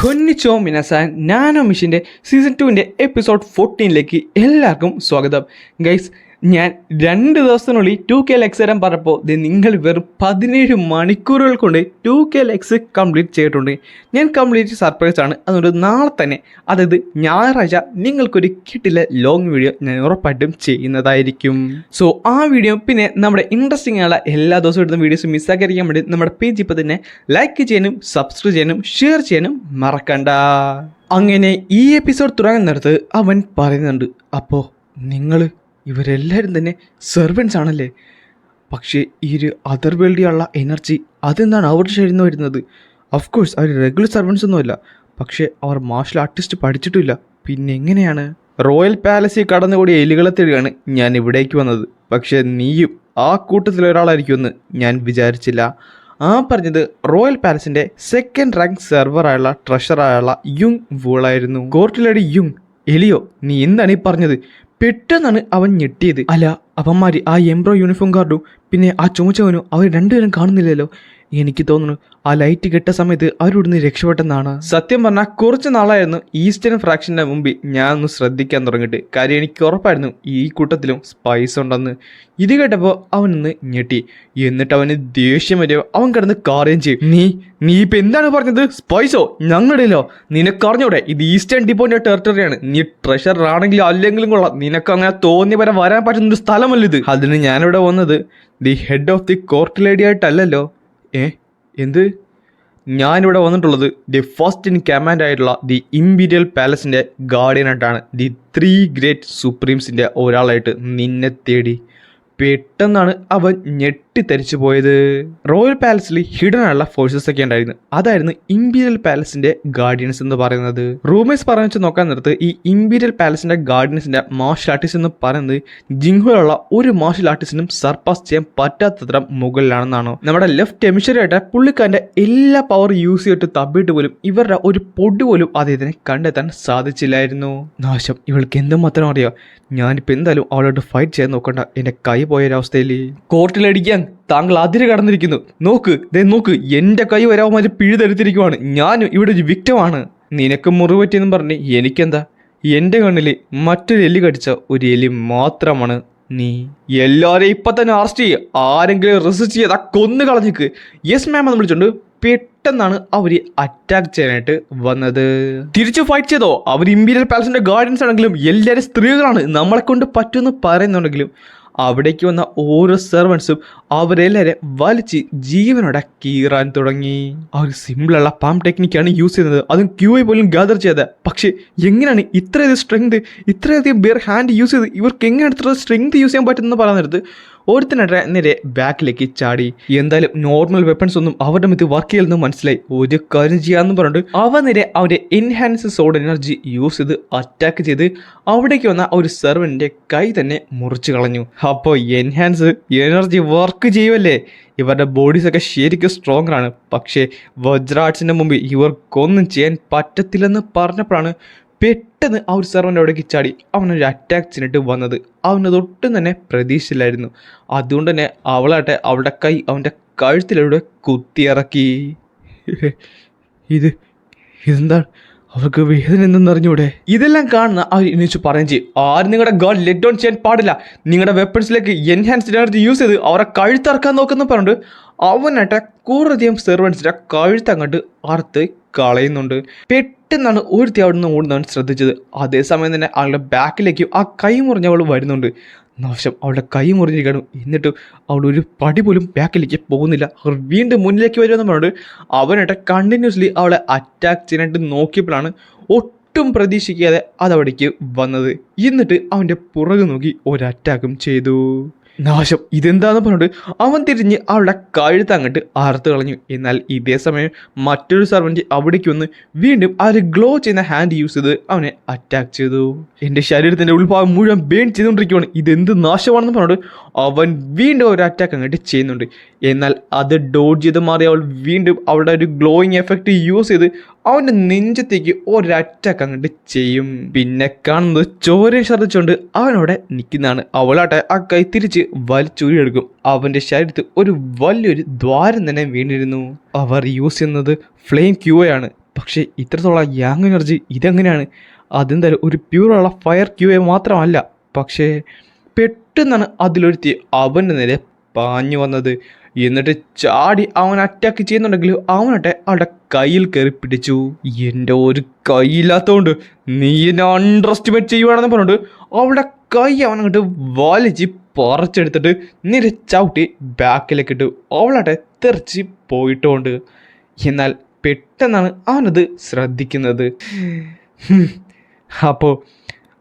കൊന്നിച്ചോ മിനസാൻ nano മിഷിൻ്റെ season 2 episode 14 എല്ലാവർക്കും സ്വാഗതം. Guys, ഞാൻ 2 ദിവസത്തിനുള്ളിൽ 2K ലെക്സ് തരാൻ പറഞ്ഞപ്പോൾ നിങ്ങൾ വെറും 17 മണിക്കൂറുകൾ കൊണ്ട് 2K ലെക്സ് കംപ്ലീറ്റ് ചെയ്തിട്ടുണ്ട്. ഞാൻ കംപ്ലീറ്റ് സർപ്രൈസ് ആണ്. അതുകൊണ്ട് നാളെ തന്നെ, അതായത് ഞായറാഴ്ച, നിങ്ങൾക്കൊരു കിട്ടില്ല ലോങ് വീഡിയോ ഞാൻ ഉറപ്പായിട്ടും ചെയ്യുന്നതായിരിക്കും. സോ ആ വീഡിയോ പിന്നെ നമ്മുടെ ഇൻട്രസ്റ്റിംഗ് ആയുള്ള എല്ലാ ദിവസവും എടുത്ത വീഡിയോസ് മിസ്സാക്കാതിരിക്കാൻ വേണ്ടി നമ്മുടെ പേജ് ഇപ്പോൾ തന്നെ ലൈക്ക് ചെയ്യാനും സബ്സ്ക്രൈബ് ചെയ്യാനും ഷെയർ ചെയ്യാനും മറക്കണ്ട. അങ്ങനെ ഈ എപ്പിസോഡ് തുടങ്ങുന്നിടത്ത് അവൻ പറയുന്നുണ്ട്, അപ്പോൾ ഇവരെല്ലാവരും തന്നെ സെർവൻസ് ആണല്ലേ, പക്ഷേ ഈ ഒരു അതർ വേൾഡിലുള്ള എനർജി അതെന്താണ് അവരുടെ ശരീരം നിന്ന് വരുന്നത്? ഓഫ്കോഴ്സ് അവർ റെഗുലർ സെർവൻസ് ഒന്നുമല്ല, പക്ഷേ അവർ മാർഷൽ ആർട്ടിസ്റ്റ് പഠിച്ചിട്ടില്ല, പിന്നെ എങ്ങനെയാണ്? റോയൽ പാലസിൽ കടന്നുകൂടിയ എലികളെ തേടിയാണ് ഞാൻ ഇവിടേക്ക് വന്നത്, പക്ഷേ നീയും ആ കൂട്ടത്തിലൊരാളായിരിക്കുമെന്ന് ഞാൻ വിചാരിച്ചില്ല. ആ പറഞ്ഞത് റോയൽ പാലസിൻ്റെ സെക്കൻഡ് റാങ്ക് സെർവറായുള്ള ട്രഷറായുള്ള യുങ് വൂളായിരുന്നു. കോർട്ടിലടി യുങ്, എലിയോ നീ എന്താണ് ഈ പറഞ്ഞത്? പെട്ടെന്നാണ് അവൻ ഞെട്ടിയത്. അല്ല, അവന്മാർ ആ എംബ്രോ യൂണിഫോം ഗാർഡും പിന്നെ ആ ചുമച്ചവനും അവർ രണ്ടുപേരും കാണുന്നില്ലല്ലോ. എനിക്ക് തോന്നുന്നു ആ ലൈറ്റ് കെട്ട സമയത്ത് അവരിവിടുന്ന് രക്ഷപ്പെട്ടെന്നാണ്. സത്യം പറഞ്ഞാൽ കുറച്ച് നാളായിരുന്നു ഈസ്റ്റേൺ ഫ്രാക്ഷൻ്റെ മുമ്പിൽ ഞാൻ ഒന്ന് ശ്രദ്ധിക്കാൻ തുടങ്ങിയിട്ട്. കാര്യം എനിക്ക് ഉറപ്പായിരുന്നു ഈ കൂട്ടത്തിലും സ്പൈസ് ഉണ്ടെന്ന്. ഇത് കേട്ടപ്പോൾ അവനൊന്ന് ഞെട്ടി. എന്നിട്ട് അവന് ദേഷ്യം വരിക, അവൻ കിടന്ന് കാര്യം ചെയ്യും. നീ ഇപ്പം എന്താണ് പറഞ്ഞത്? സ്പൈസോ? ഞങ്ങളുടെയിലോ? നിനക്കറിഞ്ഞൂടെ ഇത് ഈസ്റ്റേൺ ഡിപ്പോൻ്റെ ടെറിട്ടറിയാണ്. നീ ട്രഷറർ ആണെങ്കിലും അല്ലെങ്കിലും കൊള്ളാം, നിനക്ക് അങ്ങനെ തോന്നിയ വരെ വരാൻ പറ്റുന്നൊരു സ്ഥലമല്ല ഇത്. അതിന് ഞാനിവിടെ വന്നത് the head of the court lady ആയിട്ടല്ലല്ലോ. എന്ത്? ഞാനിവിടെ വന്നിട്ടുള്ളത് ദി ഫസ്റ്റ് ഇൻ കമാൻഡ് ആയിട്ടുള്ള ദി ഇമ്പീരിയൽ പാലസിൻ്റെ ഗാർഡിയനായിട്ടാണ്. ദി 3 ഗ്രേറ്റ് സുപ്രീംസിൻ്റെ ഒരാളായിട്ട് നിന്നെ തേടി. പെട്ടെന്നാണ് അവൻ ഞെട്ടിത്തരിച്ചു പോയത്. റോയൽ പാലസിൽ ഹിഡൻ ആയുള്ള ഫോഴ്സസ് ഒക്കെ ഉണ്ടായിരുന്നു. അതായിരുന്നു ഇമ്പീരിയൽ പാലസിന്റെ ഗാർഡിയൻസ് എന്ന് പറയുന്നത്. റൂമേഴ്സ് പറഞ്ഞു വെച്ച് നോക്കാൻ നേരത്ത് ഈ ഇമ്പീരിയൽ പാലസിന്റെ ഗാർഡിയൻസിന്റെ മാർഷൽ ആർട്ടിസ്റ്റ് എന്ന് പറയുന്നത് ജിങ്ഹോയിലുള്ള ഒരു മാർഷൽ ആർട്ടിസ്റ്റിനും സർപ്പാസ് ചെയ്യാൻ പറ്റാത്തത്ര മുകളിലാണെന്നാണ്. നമ്മുടെ ലെഫ്റ്റ് ഹെമിസ്ഫിയറായിട്ട് പുള്ളിക്കാരന്റെ എല്ലാ പവർ യൂസ് ചെയ്തിട്ട് തപ്പിയിട്ട് പോലും ഇവരുടെ ഒരു പൊടി പോലും അദ്ദേഹത്തിനെ കണ്ടെത്താൻ സാധിച്ചില്ലായിരുന്നു. നാശം, ഇവൾക്ക് എന്തുമാത്രം അറിയാം. ഞാനിപ്പോൾ എന്തായാലും അവളോട് ഫൈറ്റ് ചെയ്യാൻ നോക്കണ്ട, എൻ്റെ കൈ പോയൊരവസ്ഥയിൽ. കോർട്ടിലടിക്കാൻ താങ്കൾ അതിര് കടന്നിരിക്കുന്നു. നോക്ക്, എൻ്റെ കൈ വരാവുമാതിരി പിഴുതെടുത്തിരിക്കുവാണ്. ഞാനും ഇവിടെ ഒരു വിക്ടമാണ്. നിനക്ക് മുറിവറ്റിയെന്നും പറഞ്ഞ് എനിക്കെന്താ? എൻ്റെ കണ്ണിൽ മറ്റൊരു എലി കടിച്ച ഒരു എലി മാത്രമാണ് നീ. എല്ലാവരെയും ഇപ്പം തന്നെ അറസ്റ്റ് ചെയ്യുക. ആരെങ്കിലും റെസിസ്റ്റ് ചെയ്താ കൊന്നു കളഞ്ഞേക്ക്. യെസ് മാം എന്ന് വിളിച്ചോണ്ട് പെട്ടെന്നാണ് അവർ അറ്റാക്ക് ചെയ്യാനായിട്ട് വന്നത്. തിരിച്ചു ഫൈറ്റ് ചെയ്തോ? അവർ ഇമ്പീരിയൽ പാലസിന്റെ ഗാർഡിയൻസ് ആണെങ്കിലും എല്ലാവരും സ്ത്രീകളാണ്, നമ്മളെ കൊണ്ട് പറ്റുമെന്ന് പറയുന്നുണ്ടെങ്കിലും അവിടേക്ക് വന്ന ഓരോ സെർവൻസും അവരെല്ലാവരും വലിച്ച് ജീവനോടെ കീറാൻ തുടങ്ങി. ആ ഒരു സിമ്പിളുള്ള പാം ടെക്നിക്കാണ് യൂസ് ചെയ്യുന്നത്, അതും ക്യൂഐ പോലും ഗ്യാദർ ചെയ്തത്. പക്ഷേ എങ്ങനെയാണ് ഇത്രയധികം സ്ട്രെങ്ത്, ഇത്രയധികം ബിയർ ഹാൻഡ് യൂസ് ചെയ്ത് ഇവർക്ക് എങ്ങനെ ഇത്ര സ്ട്രെങ്ത് യൂസ് ചെയ്യാൻ പറ്റുമെന്ന് പറയുന്നത്? ഒരുത്തനേറെ നേരെ ബാക്കിലേക്ക് ചാടി. എന്തായാലും നോർമൽ വെപ്പൺസ് ഒന്നും അവരുടെ മിത്ത് വർക്ക് ചെയ്യലെന്ന് മനസ്സിലായി. ഒരു കാര്യം ചെയ്യാന്ന് പറഞ്ഞിട്ട് അവ നേരെ അവന്റെ എൻഹാൻസ് സോഡ് എനർജി യൂസ് ചെയ്ത് അറ്റാക്ക് ചെയ്ത് അവിടേക്ക് വന്ന ഒരു സെർവന്റിന്റെ കൈ തന്നെ മുറിച്ചു കളഞ്ഞു. അപ്പോൾ എൻഹാൻസ് എനർജി വർക്ക് ചെയ്യുമല്ലേ? ഇവരുടെ ബോഡീസൊക്കെ ശരിക്കും സ്ട്രോങ് ആണ്. പക്ഷേ വജ്രാർട്സിന്റെ മുമ്പിൽ ഇവർക്കൊന്നും ചെയ്യാൻ പറ്റത്തില്ലെന്ന് പറഞ്ഞപ്പോഴാണ് പെട്ടെന്ന് ആ ഒരു സെർവൻ്റെ അവിടേക്ക് ചാടി അവനൊരു അറ്റാക്ക് ചെയ്തിട്ട് വന്നത്. അവനത് ഒട്ടും തന്നെ പ്രതീക്ഷിച്ചില്ലായിരുന്നു. അതുകൊണ്ട് തന്നെ അവളാട്ടെ അവളുടെ കൈ അവൻ്റെ കഴുത്തിലൂടെ കുത്തിയിറക്കി. ഇതെന്താണ്? അവർക്ക് വേദന എന്തെന്നറിഞ്ഞൂടെ? ഇതെല്ലാം കാണുന്ന അവർ എണീച്ച് പറയുകയും ചെയ്യും, ആരും നിങ്ങളുടെ ഗാർഡ് ലെറ്റ് ഡൗൺ ചെയ്യാൻ പാടില്ല. നിങ്ങളുടെ വെപ്പൺസിലേക്ക് എൻഹാൻസ്ഡ് എനർജി യൂസ് ചെയ്ത് അവരെ കഴുത്തിറക്കാൻ നോക്കുന്ന പറഞ്ഞിട്ട് അവനാട്ടെ കുറേയധികം സെർവൻസിൻ്റെ കഴുത്ത് അങ്ങോട്ട് അറുത്ത് കളയുന്നുണ്ട്. പെട്ടെന്നാണ് ഒരുത്തി അവിടെ നിന്ന് ഓടുന്നവൻ ശ്രദ്ധിച്ചത്. അതേസമയം തന്നെ അവളുടെ ബാക്കിലേക്ക് ആ കൈ മുറിഞ്ഞവൾ വരുന്നുണ്ട്. നാശം, അവളുടെ കൈ മുറിഞ്ഞിരിക്കണം. എന്നിട്ടും അവൾ ഒരു പടി പോലും ബാക്കിലേക്ക് പോകുന്നില്ല. അവർ വീണ്ടും മുന്നിലേക്ക് വരുമെന്ന് പറഞ്ഞിട്ട് അവനായിട്ട് കണ്ടിന്യൂസ്ലി അവളെ അറ്റാക്ക് ചെയ്യാനായിട്ട് നോക്കിയപ്പോഴാണ് ഒട്ടും പ്രതീക്ഷിക്കാതെ അതവിടേക്ക് വന്നത്. എന്നിട്ട് അവൻ്റെ പുറകെ നോക്കി ഒരു അറ്റാക്കും ചെയ്തു. നാശം, ഇതെന്താന്ന് പറഞ്ഞിട്ട് അവൻ തിരിഞ്ഞ് അവളുടെ കഴുത്ത് അങ്ങോട്ട് അറുത്ത് കളഞ്ഞു. എന്നാൽ ഇതേ സമയം മറ്റൊരു സെർവൻറ്റ് അവിടേക്ക് വന്ന് വീണ്ടും ആ ഒരു ഗ്ലോ ചെയ്യുന്ന ഹാൻഡ് യൂസ് ചെയ്ത് അവനെ അറ്റാക്ക് ചെയ്തു. എൻ്റെ ശരീരത്തിൻ്റെ ഉൾഭാഗം മുഴുവൻ ബേൺ ചെയ്തുകൊണ്ടിരിക്കുകയാണ്, ഇതെന്ത് നാശമാണെന്ന് പറഞ്ഞിട്ട് അവൻ വീണ്ടും ഒരു അറ്റാക്ക് അങ്ങോട്ട് ചെയ്യുന്നുണ്ട്. എന്നാൽ അത് ഡോഡ്ജ് ചെയ്ത് മാറി അവൾ വീണ്ടും അവളുടെ ഒരു ഗ്ലോയിങ് എഫക്റ്റ് യൂസ് ചെയ്ത് അവൻ്റെ നെഞ്ചത്തേക്ക് ഒരറ്റാക്ക് അങ്ങോട്ട് ചെയ്യും. പിന്നെ കാണുന്നത് ചോരയും ഛർദ്ദിച്ചുകൊണ്ട് അവനവിടെ നിൽക്കുന്നതാണ്. അവളാട്ടെ ആ കൈ തിരിച്ച് വലിച്ചൂരിയെടുക്കും. അവൻ്റെ ശരീരത്തിൽ ഒരു വലിയൊരു ദ്വാരം തന്നെ വീണിരുന്നു. അവർ യൂസ് ചെയ്യുന്നത് ഫ്ലെയിം ക്യൂയാണ്. പക്ഷേ ഇത്രത്തോളം യാങ് എനർജി ഇതെങ്ങനെയാണ്? അതെന്തായാലും ഒരു പ്യൂറുള്ള ഫയർ ക്യൂ എ മാത്രമല്ല. പക്ഷേ പെട്ടെന്നാണ് അതിലൊരുത്തി അവൻ്റെ നേരെ പാഞ്ഞു വന്നത്. എന്നിട്ട് ചാടി അവൻ അറ്റാക്ക് ചെയ്യുന്നുണ്ടെങ്കിൽ അവനട്ടെ അവളുടെ കയ്യിൽ കയറി പിടിച്ചു. എൻ്റെ ഒരു കൈയില്ലാത്തതുകൊണ്ട് നീ എന്നെ അണ്ടർ എസ്റ്റിമേറ്റ് ചെയ്യുവാണെന്ന് പറഞ്ഞിട്ട് അവളുടെ കൈ അവനങ്ങോട്ട് വലിച്ച് പറിച്ചെടുത്തിട്ട് നേരെ ചവിട്ടി ബാക്കിലേക്ക് ഇട്ടു. അവളട്ടെ തെറിച്ച് പോയിട്ടുകൊണ്ട്. എന്നാൽ പെട്ടെന്നാണ് അവനത് ശ്രദ്ധിക്കുന്നത്.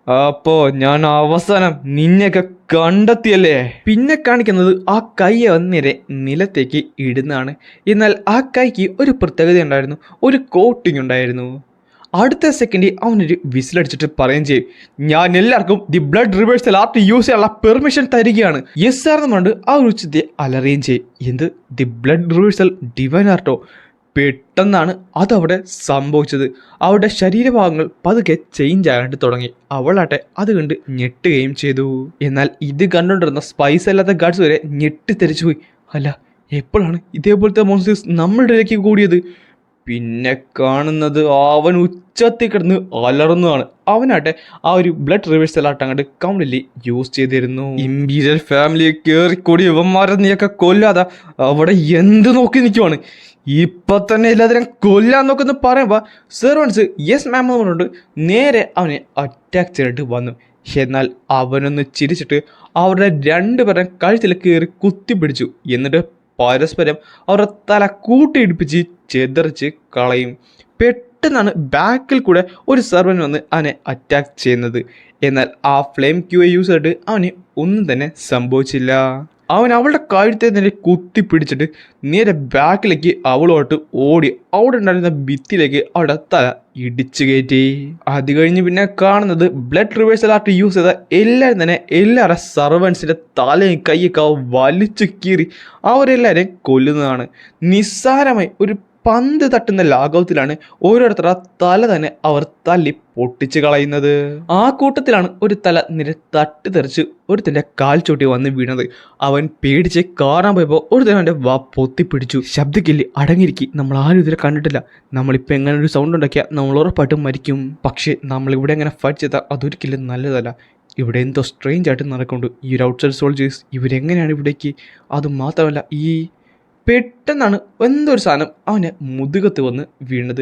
അപ്പോ ഞാൻ അവസാനം നിന്നെയൊക്കെ കണ്ടെത്തിയല്ലേ. പിന്നെ കാണിക്കുന്നത് ആ കൈ നേരെ നിലത്തേക്ക് ഇടുന്നതാണ്. എന്നാൽ ആ കൈക്ക് ഒരു പ്രത്യേകത ഉണ്ടായിരുന്നു, ഒരു കോട്ടിങ് ഉണ്ടായിരുന്നു. അടുത്ത സെക്കൻഡ് അവനൊരു വിസിലടിച്ചിട്ട് പറയുകയും ചെയ്യും, ഞാൻ എല്ലാവർക്കും the blood reversal art use ചെയ്യാനുള്ള പെർമിഷൻ തരികയാണ്. യെസ് സാർ എന്ന് പറഞ്ഞിട്ട് ആ ഒരു ഉച്ചത്തെ അലറുകയും ചെയ്യും. എന്ത് ദി ബ്ലഡ് റിവേഴ്സൽ ഡിവൈൻ ആർട്ടോ? പെട്ടെന്നാണ് അതവിടെ സംഭവിച്ചത്. അവളുടെ ശരീരഭാഗങ്ങൾ പതുക്കെ ചേഞ്ച് ആകാണ്ട് തുടങ്ങി. അവളാട്ടെ അത് കണ്ട് ഞെട്ടുകയും ചെയ്തു. എന്നാൽ ഇത് കണ്ടുകൊണ്ടിരുന്ന സ്പൈസ് അല്ലാത്ത ഗാർഡ്സ് വരെ ഞെട്ടിത്തെറിച്ചു പോയി. അല്ല, എപ്പോഴാണ് ഇതേപോലത്തെ മോൺസ്റ്റേഴ്സ് നമ്മളുടെ ഇടയ്ക്ക് കൂടിയത്? പിന്നെ കാണുന്നത് അവൻ ഉച്ചത്തിൽ കിടന്ന് അലർന്നതാണ്. അവനാട്ടെ ആ ഒരു ബ്ലഡ് റിവേഴ്സൽ ആയിട്ട് അങ്ങോട്ട് കംപ്ലീറ്റ്ലി യൂസ് ചെയ്തിരുന്നു. ഇമ്പീരിയൽ ഫാമിലിയെ കയറിക്കൂടി ഇവന്മാരെ നീയൊക്കെ കൊല്ലാതെ അവിടെ എന്ത് നോക്കി നിൽക്കുവാണ്? ഇപ്പൊ തന്നെ എല്ലാത്തിനും കൊല്ലാൻ നോക്കുന്ന പറയുമ്പോൾ സെർവൻസ് യെസ് മാം എന്ന് പറഞ്ഞിട്ട് നേരെ അവനെ അറ്റാക്ക് ചെയ്തിട്ട് വന്നു. എന്നാൽ അവനൊന്ന് ചിരിച്ചിട്ട് അവരുടെ രണ്ടുപേരുടെ കഴുത്തിൽ കയറി കുത്തിപ്പിടിച്ചു. എന്നിട്ട് പരസ്പരം അവരുടെ തല കൂട്ടിയിടിപ്പിച്ച് ചെതറിച്ച് കളയും. പെട്ടെന്നാണ് ബാക്കിൽ കൂടെ ഒരു സെർവൻ വന്ന് അവനെ അറ്റാക്ക് ചെയ്യുന്നത്. എന്നാൽ ആ ഫ്ലെയിം ക്യൂ യൂസ് ചെയ്തിട്ട് അവന് ഒന്നും തന്നെ സംഭവിച്ചില്ല. അവൻ അവളുടെ കഴുത്തെ നേരെ കുത്തിപ്പിടിച്ചിട്ട് നേരെ ബാക്കിലേക്ക് അവളോട്ട് ഓടി അവിടെ ഉണ്ടായിരുന്ന ഭിത്തിയിലേക്ക് അവളുടെ തല ഇടിച്ചു കയറ്റി. അത് കഴിഞ്ഞ് പിന്നെ കാണുന്നത് ബ്ലഡ് റിവേഴ്സൽ ആർട്ട് യൂസ് ചെയ്ത എല്ലാവരും തന്നെ എല്ലാവരുടെ സർവൻസിൻ്റെ തലയും കൈയൊക്കെ വലിച്ചു കീറി അവരെല്ലാവരെയും കൊല്ലുന്നതാണ്. നിസ്സാരമായി ഒരു പന്ത് തട്ടുന്ന ലാഘവത്തിലാണ് ഓരോരുത്തരുടെ തല തന്നെ അവർ തല്ലി പൊട്ടിച്ച് കളയുന്നത്. ആ കൂട്ടത്തിലാണ് ഒരു തല നിര തട്ടിത്തെറിച്ച് ഒരുത്തൻ്റെ കാൽ ചോട്ടി വന്ന് വീണത്. അവൻ പേടിച്ച് കാണാൻ പോയപ്പോൾ ഒരുത്തൻ അവൻ്റെ വാ പൊത്തിപ്പിടിച്ചു. ശബ്ദക്കില്ലേ, അടങ്ങിയിരിക്കി, നമ്മൾ ആരും ഇതിനെ കണ്ടിട്ടില്ല. നമ്മളിപ്പോൾ എങ്ങനെ ഒരു സൗണ്ട് ഉണ്ടാക്കിയാൽ നമ്മൾ ഉറപ്പായിട്ടും മരിക്കും. പക്ഷേ നമ്മളിവിടെ എങ്ങനെ ഫൈറ്റ് ചെയ്താൽ അതൊരിക്കലും നല്ലതല്ല. ഇവിടെ എന്തോ സ്ട്രേഞ്ച് ആയിട്ട് നടക്കുന്നുണ്ട്. ഈ ഒരു ഔട്ട്സൈഡ് സോൾജേഴ്സ് ഇവരെങ്ങനെയാണ് ഇവിടേക്ക്? അതുമാത്രമല്ല പെട്ടെന്നാണ് എന്തൊരു സാധനം അവനെ മുതുകത്ത് വന്ന് വീണത്.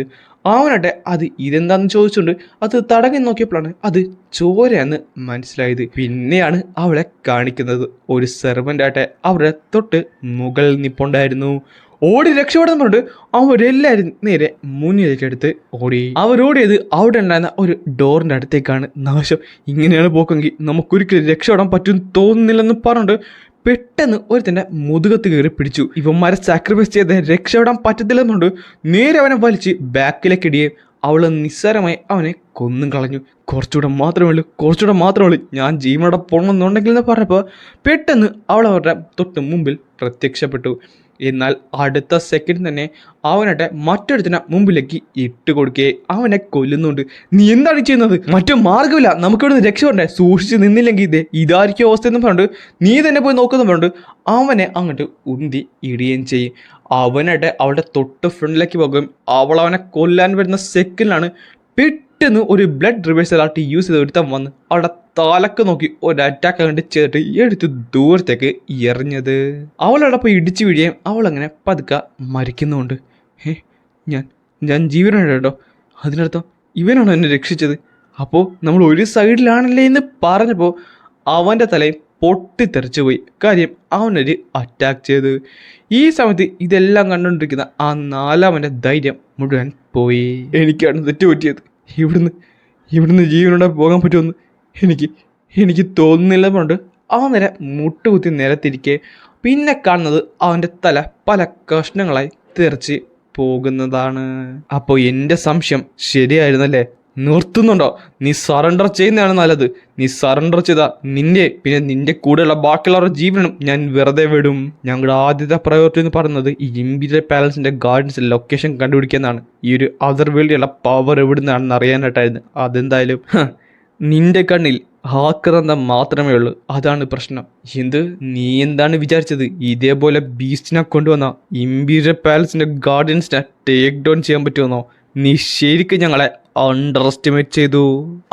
അവനാട്ടെ അത് ഇതെന്താണെന്ന് ചോദിച്ചുകൊണ്ട് അത് തടങ്ങി നോക്കിയപ്പോഴാണ് അത് ചോരയെന്ന് മനസ്സിലായത്. പിന്നെയാണ് അവളെ കാണിക്കുന്നത്. ഒരു സെർവൻ്റാട്ടെ അവരുടെ തൊട്ട് മുകളിൽ നിപ്പുണ്ടായിരുന്നു. ഓടി രക്ഷപ്പെടുന്ന പറഞ്ഞിട്ട് അവരെല്ലാവരും നേരെ മുന്നിലേക്ക് എടുത്ത് ഓടി. അവരോടിയത് അവിടെ ഉണ്ടായിരുന്ന ഒരു ഡോറിൻ്റെ അടുത്തേക്കാണ്. നാശം, ഇങ്ങനെയാണ് പോക്കെങ്കിൽ നമുക്കൊരിക്കലും രക്ഷപ്പെടാൻ പറ്റും തോന്നുന്നില്ലെന്ന് പറഞ്ഞിട്ട് പെട്ടെന്ന് ഒരുത്തൻ്റെ മുതുകത്ത് കയറി പിടിച്ചു. ഇവന്മാരെ സാക്രിഫൈസ് ചെയ്ത് രക്ഷപ്പെടാൻ പറ്റത്തില്ലെന്നുണ്ട് നേരെ അവനെ വലിച്ച് ബാക്കിലേക്ക് ഇടിയെ. അവൾ നിസ്സാരമായി അവനെ കൊന്നും കളഞ്ഞു. കുറച്ചുകൂടെ മാത്രമേ ഉള്ളൂ ഞാൻ ജീവനോടെ പോകണമെന്നുണ്ടെങ്കിൽ എന്ന് പറഞ്ഞപ്പോൾ പെട്ടെന്ന് അവൾ അവരുടെ തൊട്ട് മുമ്പിൽ പ്രത്യക്ഷപ്പെട്ടു. എന്നാൽ അടുത്ത സെക്കൻഡ് തന്നെ അവനട്ടെ മറ്റൊരുത്തിനെ മുമ്പിലേക്ക് ഇട്ട് കൊടുക്കുകയെ അവനെ കൊല്ലുന്നുണ്ട്. നീ എന്താണ് ചെയ്യുന്നത്? മറ്റു മാർഗമില്ല, നമുക്കിവിടെ രക്ഷപ്പെടണ്ടേ, സൂക്ഷിച്ച് നിന്നില്ലെങ്കിൽ ഇതായിരിക്കും അവസ്ഥ എന്ന് പറഞ്ഞിട്ട് നീ തന്നെ പോയി നോക്കുന്നു പറഞ്ഞിട്ട് അവനെ അങ്ങോട്ട് ഉന്തി ഇടുകയും ചെയ്യും. അവനട്ടെ അവളുടെ തൊട്ട് ഫ്രണ്ടിലേക്ക് പോകുകയും അവനെ കൊല്ലാൻ വരുന്ന സെക്കൻഡിലാണ് പെട്ടെന്ന് ഒരു ബ്ലഡ് റിവേഴ്സൽ ആർട്ട് യൂസ് ചെയ്ത് ഒരുത്തം വന്ന് അവളുടെ തലക്ക് നോക്കി ഒരു അറ്റാക്ക് കണ്ട് ചെയ്തിട്ട് എടുത്ത് ദൂരത്തേക്ക് എറിഞ്ഞത്. അവളവിടെ പോയി ഇടിച്ചു വീഴുകയും അവളങ്ങനെ പതുക്കെ മരിക്കുന്നുണ്ട്. ഞാൻ ജീവനാണ് കേട്ടോ. അതിനർത്ഥം ഇവനാണോ എന്നെ രക്ഷിച്ചത്? അപ്പോൾ നമ്മൾ ഒരു സൈഡിലാണല്ലേ എന്ന് പറഞ്ഞപ്പോൾ അവൻ്റെ തലയും പൊട്ടിത്തെറിച്ചു പോയി. കാര്യം അവനൊരു അറ്റാക്ക് ചെയ്ത്. ഈ സമയത്ത് ഇതെല്ലാം കണ്ടുകൊണ്ടിരിക്കുന്ന ആ നാലാമൻ്റെ ധൈര്യം മുഴുവൻ പോയി. എനിക്കാണ് തെറ്റുപറ്റിയത്. ഇവിടുന്ന് ജീവനോടെ പോകാൻ പറ്റുമെന്ന് എനിക്ക് തോന്നുന്നില്ല പറഞ്ഞിട്ട് അവൻ നേരെ മുട്ടുകുത്തി നിലത്തിരിക്കെ പിന്നെ കാണുന്നത് അവൻ്റെ തല പല കഷ്ണങ്ങളായി തെറിച്ച് പോകുന്നതാണ്. അപ്പോൾ എൻ്റെ സംശയം ശരിയായിരുന്നല്ലേ? നിർത്തുന്നുണ്ടോ? നീ സറണ്ടർ ചെയ്യുന്നതാണ് നല്ലത്. നീ സറണ്ടർ ചെയ്താൽ നിന്റെ കൂടെയുള്ള ബാക്കിയുള്ളവരുടെ ജീവനും ഞാൻ വെറുതെ വിടും. ഞങ്ങളുടെ ആദ്യത്തെ പ്രയോറിറ്റി എന്ന് പറയുന്നത് ഈ ഇമ്പീരിയൽ പാലസിൻ്റെ ഗാർഡൻസിൻ്റെ ലൊക്കേഷൻ കണ്ടുപിടിക്കുന്നതാണ്. ഈ ഒരു അതർ വേൾഡിലുള്ള പവർ എവിടുന്നാണെന്ന് അറിയാനായിട്ടായിരുന്നു. അതെന്തായാലും നിന്റെ കണ്ണിൽ ആക്രാന്ത മാത്രമേ ഉള്ളൂ, അതാണ് പ്രശ്നം. നീ എന്താണ് വിചാരിച്ചത്? ഇതേപോലെ ബീസ്റ്റിനെ കൊണ്ടുവന്ന ഇമ്പീരിയൽ പാലസിൻ്റെ ഗാർഡൻസിനെ ടേക്ക് ഡൗൺ ചെയ്യാൻ പറ്റുമെന്നോ? നീ ശരിക്കും ഞങ്ങളെ അണ്ടർ എസ്റ്റിമേറ്റ് ചെയ്തു.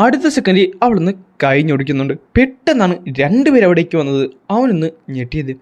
അടുത്ത സെക്കൻഡിൽ അവളൊന്ന് കഴിഞ്ഞൊടിക്കുന്നുണ്ട്. പെട്ടെന്നാണ് രണ്ടുപേരും അവിടേക്ക് വന്നത്. അവനൊന്ന് ഞെട്ടിയത്.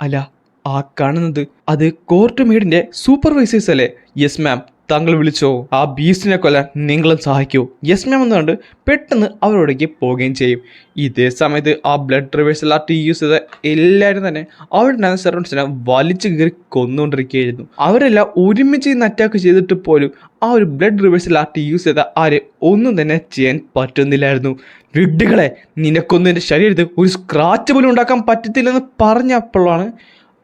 അല്ല, ആ കാണുന്നത് അത് കോർട്ട് മെയ്ഡിന്റെ സൂപ്പർവൈസേഴ്സ് അല്ലേ? യെസ് മാം, താങ്കൾ വിളിച്ചോ? ആ ബീസ്റ്റിനെ കൊല്ലാൻ നിങ്ങളും സഹായിക്കൂ? യെസ് മാം എന്നുകൊണ്ട് പെട്ടെന്ന് അവരോടേക്ക് പോവുകയും ചെയ്യും. ഇതേ സമയത്ത് ആ ബ്ലഡ് റിവേഴ്സൽ ആർട്ട് യൂസ് ചെയ്ത എല്ലാവരും തന്നെ അവിടെ സെർവൻസിനെ വലിച്ചു കയറി കൊന്നുകൊണ്ടിരിക്കുകയായിരുന്നു. അവരെല്ലാം ഒരുമിച്ച് ഇന്ന് അറ്റാക്ക് ചെയ്തിട്ട് പോലും ആ ഒരു ബ്ലഡ് റിവേഴ്സൽ ആർട്ട് യൂസ് ചെയ്ത ആരെ ഒന്നും തന്നെ ചെയ്യാൻ പറ്റുന്നില്ലായിരുന്നു. വിഡ്ഢികളെ, നിനക്കൊന്നും എൻ്റെ ശരീരത്തിൽ ഒരു സ്ക്രാച്ച് പോലും ഉണ്ടാക്കാൻ പറ്റത്തില്ലെന്ന് പറഞ്ഞപ്പോഴാണ്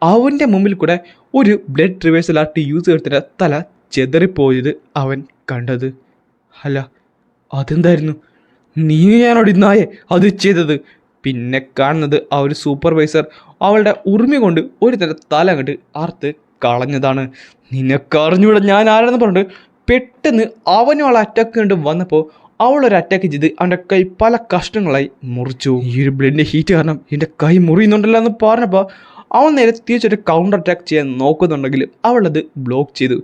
അവൻ്റെ മുമ്പിൽ കൂടെ ഒരു ബ്ലഡ് റിവേഴ്സൽ ആർട്ട് യൂസ് ചെയ്തിട്ട് തല ചെതറിപ്പോയത് അവൻ കണ്ടത്. അല്ല, അതെന്തായിരുന്നു? നീ ഞാനോട് നായെ അത് ചെയ്തത്? പിന്നെ കാണുന്നത് ആ ഒരു സൂപ്പർവൈസർ അവളുടെ ഉറുമി കൊണ്ട് ഒരു തരം തല അങ്ങോട്ട് അറുത്ത് കളഞ്ഞതാണ്. നിനക്കറിഞ്ഞൂടെ ഞാൻ ആരാണെന്ന് പറഞ്ഞിട്ട് പെട്ടെന്ന് അവനും അവളെ അറ്റാക്ക് കണ്ട് വന്നപ്പോൾ അവളൊരു അറ്റാക്ക് ചെയ്ത് അവൻ്റെ കൈ പല കഷ്ണങ്ങളായി മുറിച്ചു. ഈ ഒരു ബ്ലഡിൻ്റെ ഹീറ്റ് കാരണം എൻ്റെ കൈ മുറിയുന്നുണ്ടല്ലോ എന്ന് പറഞ്ഞപ്പോൾ അവൻ നേരെ തിരിച്ചൊരു കൗണ്ടർ അറ്റാക്ക് ചെയ്യാൻ നോക്കുന്നുണ്ടെങ്കിൽ അവളത് ബ്ലോക്ക് ചെയ്തു.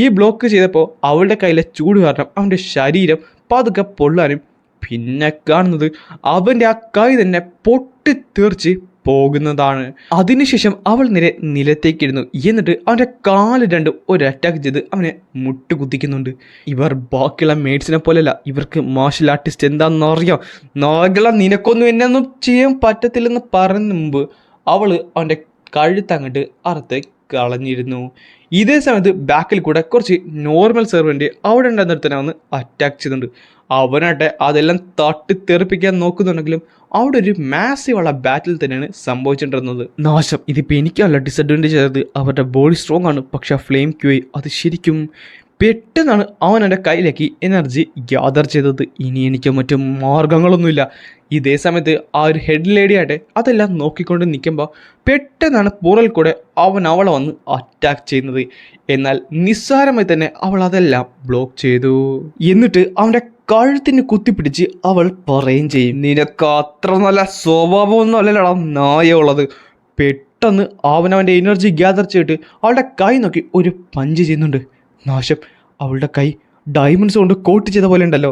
ഈ ബ്ലോക്ക് ചെയ്തപ്പോൾ അവളുടെ കയ്യിലെ ചൂട് കാരണം അവൻ്റെ ശരീരം പതുക്കെ പൊള്ളാനും പിന്നെ കാണുന്നത് അവൻ്റെ ആ കൈ തന്നെ പൊട്ടിത്തെറിച്ച് പോകുന്നതാണ്. അതിനുശേഷം അവൾ നേരെ നിലത്തേക്കിരുന്നു. എന്നിട്ട് അവൻ്റെ കാല് രണ്ടും ഒരു അറ്റാക്ക് ചെയ്ത് അവനെ മുട്ടുകുത്തിക്കുന്നുണ്ട്. ഇവർ ബാക്കിയുള്ള മെയ്ഡ്സിനെ പോലെയല്ല, ഇവർക്ക് മാർഷൽ ആർട്ടിസ്റ്റ് എന്താണെന്ന് അറിയാം. നാഗള, നിനക്കൊന്നും എന്നെ ഒന്നും ചെയ്യാൻ പറ്റത്തില്ലെന്ന് പറയുന്ന മുമ്പ് അവൾ അവൻ്റെ കഴുത്തങ്ങോട്ട് അറുത്ത് കളഞ്ഞിരുന്നു. ഇതേ സമയത്ത് ബാക്കിൽ കൂടെ കുറച്ച് നോർമൽ സെർവൻ്റ് അവിടെ ഉണ്ടായിരുന്നിടത്തന്നെ വന്ന് അറ്റാക്ക് ചെയ്യുന്നുണ്ട്. അവനാട്ടെ അതെല്ലാം തട്ടിത്തെറിപ്പിക്കാൻ നോക്കുന്നുണ്ടെങ്കിലും അവിടെ ഒരു മാസീവുള്ള ബാറ്റിൽ തന്നെയാണ് സംഭവിച്ചിട്ടുണ്ടെന്നത്. നാശം, ഇതിപ്പോൾ എനിക്കല്ല ഡിസഡ്വാൻറ്റേജ് ആയത്. അവരുടെ ബോഡി സ്ട്രോങ് ആണ്, പക്ഷെ ആ ഫ്ലെയിം ക്യൂഐ അത് ശരിക്കും പെട്ടെന്നാണ് അവൻ എൻ്റെ കയ്യിലേക്ക് എനർജി ഗ്യാദർ ചെയ്തത്. ഇനി എനിക്ക് മറ്റു മാർഗങ്ങളൊന്നുമില്ല. ഇതേ സമയത്ത് ആ ഒരു ഹെഡ് ലേഡി ആട്ടെ അതെല്ലാം നോക്കിക്കൊണ്ട് നിൽക്കുമ്പോൾ പെട്ടെന്നാണ് പുറകിൽ കൂടെ അവൻ അവളെ വന്ന് അറ്റാക്ക് ചെയ്യുന്നത്. എന്നാൽ നിസ്സാരമായി തന്നെ അവൾ അതെല്ലാം ബ്ലോക്ക് ചെയ്തു. എന്നിട്ട് അവൻ്റെ കഴുത്തിന് കുത്തിപ്പിടിച്ച് അവൾ പറയുകയും ചെയ്യും, നിനക്ക് അത്ര നല്ല സ്വഭാവമൊന്നും അല്ലല്ലോടാ നായുള്ളത്. പെട്ടെന്ന് അവനവൻ്റെ എനർജി ഗ്യാദർ ചെയ്തിട്ട് അവളുടെ കൈ നോക്കി ഒരു പഞ്ച് ചെയ്യുന്നുണ്ട്. നാശം, അവളുടെ കൈ ഡയമണ്ട്സ് കൊണ്ട് കോട്ട് ചെയ്ത പോലെ ഉണ്ടല്ലോ.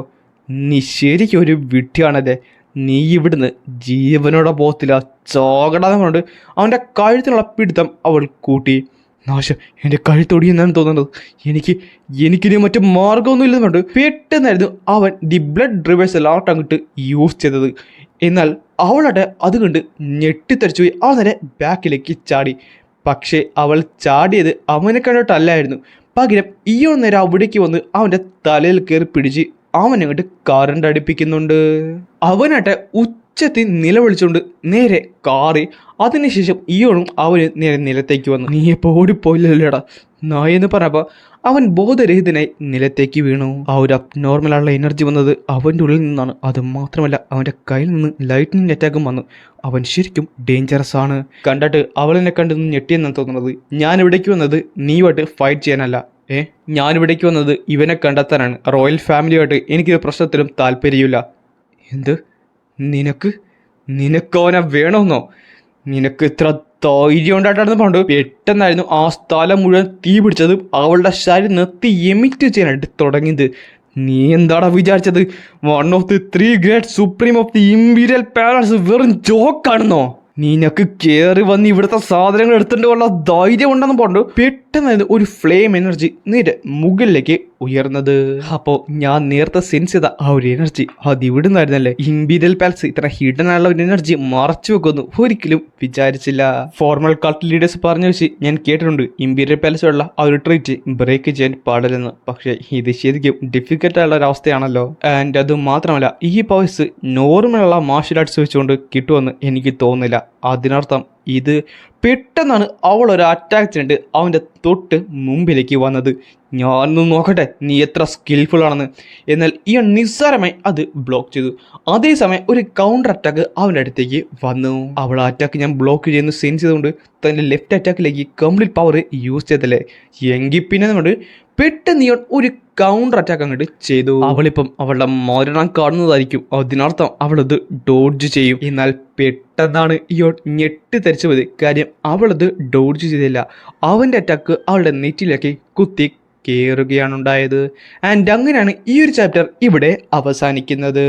നീ ശരിക്കും ഒരു വിഡ്ഢിയാണല്ലേ. നീ ഇവിടുന്ന് ജീവനോടെ പോകത്തില്ല, ചോകടാന്ന് പറഞ്ഞിട്ട് അവൻ്റെ കഴുത്തിനുള്ള പിടുത്തം അവൾ കൂട്ടി. നാശം, എൻ്റെ കഴുത്തൊടിയെന്നാണ് തോന്നുന്നത്. എനിക്കിനി മറ്റു മാർഗമൊന്നും ഇല്ലെന്ന് പറഞ്ഞിട്ട് പെട്ടെന്നായിരുന്നു അവൻ ദി ബ്ലഡ് റിവേഴ്സൽ ആർട്ട് അങ്ങോട്ട് യൂസ് ചെയ്തത്. എന്നാൽ അവളുടെ അത് കണ്ട് ഞെട്ടിത്തെറിച്ചു പോയി. അവൾ നേരെ ബാക്കിലേക്ക് ചാടി. പക്ഷേ അവൾ ചാടിയത് അവനെ കണ്ടിട്ടല്ലായിരുന്നു. പകരം ഈയോ നേരെ അവിടേക്ക് വന്ന് അവൻ്റെ തലയിൽ കയറി പിടിച്ച് അവനങ്ങോട്ട് കറണ്ട് അടുപ്പിക്കുന്നുണ്ട്. അവനാട്ടെ ഉച്ചത്തിൽ നിലവിളിച്ചുകൊണ്ട് നേരെ കാറി. അതിനുശേഷം ഈയോണും അവന് നേരെ നിലത്തേക്ക് വന്നു. നീ എപ്പോൾ ഓടിപ്പോയില്ലല്ലേടാ നായെന്ന് പറഞ്ഞപ്പോൾ അവൻ ബോധരഹിതനായി നിലത്തേക്ക് വീണു. ആ ഒരു അബ്നോർമലുള്ള എനർജി വന്നത് അവൻ്റെ ഉള്ളിൽ നിന്നാണ്. അത് മാത്രമല്ല അവൻ്റെ കയ്യിൽ നിന്ന് ലൈറ്റ്നിങ് അറ്റാക്കും വന്നു. അവൻ ശരിക്കും ഡേഞ്ചറസ് ആണ്. കണ്ടിട്ട് അവളെന്നെ കണ്ടു ഞെട്ടിയെന്നാണ് തോന്നുന്നത്. ഞാൻ ഇവിടേക്ക് വന്നത് നീയുമായിട്ട് ഫൈറ്റ് ചെയ്യാനല്ല. ഞാനിവിടേക്ക് വന്നത് ഇവനെ കണ്ടെത്താനാണ്. റോയൽ ഫാമിലിയുമായിട്ട് എനിക്കൊരു പ്രശ്നത്തിലും താല്പര്യമില്ല. എന്ത്? നിനക്ക് അവനെ വേണമെന്നോ? നിനക്ക് ഇത്ര ധൈര്യം ഉണ്ടായിട്ടാണെന്ന് പറഞ്ഞു. പെട്ടെന്നായിരുന്നു ആ സ്ഥലം മുഴുവൻ തീ പിടിച്ചത്. അവളുടെ ശരീരം നിർത്തി എമിറ്റ് ചെയ്യാനായിട്ട് തുടങ്ങിയത്. നീ എന്താടാ വിചാരിച്ചത്? 1 of the 3 great supreme of the imperial palace വെറും ജോക്കാണെന്നോ? നിനക്ക് കയറി വന്ന് ഇവിടുത്തെ സാധനങ്ങൾ എടുത്തിട്ട് ഉള്ള ധൈര്യം ഉണ്ടെന്ന് പറഞ്ഞു. പെട്ടെന്നായിരുന്നു ഒരു ഫ്ലെയിം എനർജി നേരെ മുകളിലേക്ക് ഉയർന്നത്. അപ്പോൾ ഞാൻ നേരത്തെ സെൻസ് ചെയ്ത ആ ഒരു എനർജി അത് ഇവിടുന്നായിരുന്നല്ലേ. ഇമ്പീരിയൽ പാലസ് ഇത്ര ഹിഡൻ ആയുള്ള ഒരു എനർജി മറച്ചു വെക്കുന്നു ഒരിക്കലും വിചാരിച്ചില്ല. ഫോർമൽ കൾട്ട് ലീഡേഴ്സ് പറഞ്ഞു വെച്ച് ഞാൻ കേട്ടിട്ടുണ്ട് ഇമ്പീരിയൽ പാലസുള്ള ആ ഒരു ട്രീറ്റ് ബ്രേക്ക് ചെയ്യാൻ പാടില്ലെന്ന്. പക്ഷേ ഇത് ശരിക്കും ഡിഫിക്കൽട്ടായുള്ള ഒരു അവസ്ഥയാണല്ലോ. ആൻഡ് അത് മാത്രമല്ല ഈ പവേഴ്സ് നോർമലുള്ള മാർഷൽ ആർട്സ് വെച്ചുകൊണ്ട് കിട്ടുമെന്ന് എനിക്ക് തോന്നുന്നില്ല. അതിനർത്ഥം ഇത് പെട്ടെന്നാണ് അവൾ ഒരു അറ്റാക്ക് ചെയ്തിട്ട് അവൻ്റെ തൊട്ട് മുമ്പിലേക്ക് വന്നത്. ഞാനൊന്ന് നോക്കട്ടെ നീ എത്ര സ്കിൽഫുൾ ആണെന്ന്. എന്നാൽ ഈ നിസ്സാരമായി അത് ബ്ലോക്ക് ചെയ്തു. അതേസമയം ഒരു കൗണ്ടർ അറ്റാക്ക് അവൻ്റെ അടുത്തേക്ക് വന്നു. അവൾ അറ്റാക്ക് ഞാൻ ബ്ലോക്ക് ചെയ്യുന്ന സെൻസ് ചെയ്തുകൊണ്ട് തൻ്റെ ലെഫ്റ്റ് അറ്റാക്കിലേക്ക് കംപ്ലീറ്റ് പവർ യൂസ് ചെയ്തല്ലേ. എങ്കിൽ പിന്നെ നമ്മൾ പെട്ടെന്ന് ഒരു കൗണ്ടർ അറ്റാക്ക് അങ്ങോട്ട് ചെയ്തു. അവളിപ്പം അവളുടെ മരണം കാണുന്നതായിരിക്കും. അതിനർത്ഥം അവളത് ഡോഡ്ജ് ചെയ്യും. എന്നാൽ പെട്ടെന്നാണ് ഞെട്ടിത്തെറിച്ചു പോയത്. കാര്യം അവളത് ഡോഡ്ജ് ചെയ്തില്ല. അവൻ്റെ അറ്റാക്ക് അവളുടെ നെറ്റിലേക്ക് കുത്തി കയറുകയാണ് ഉണ്ടായത്. ആൻഡ് അങ്ങനെയാണ് ഈ ഒരു ചാപ്റ്റർ ഇവിടെ അവസാനിക്കുന്നത്.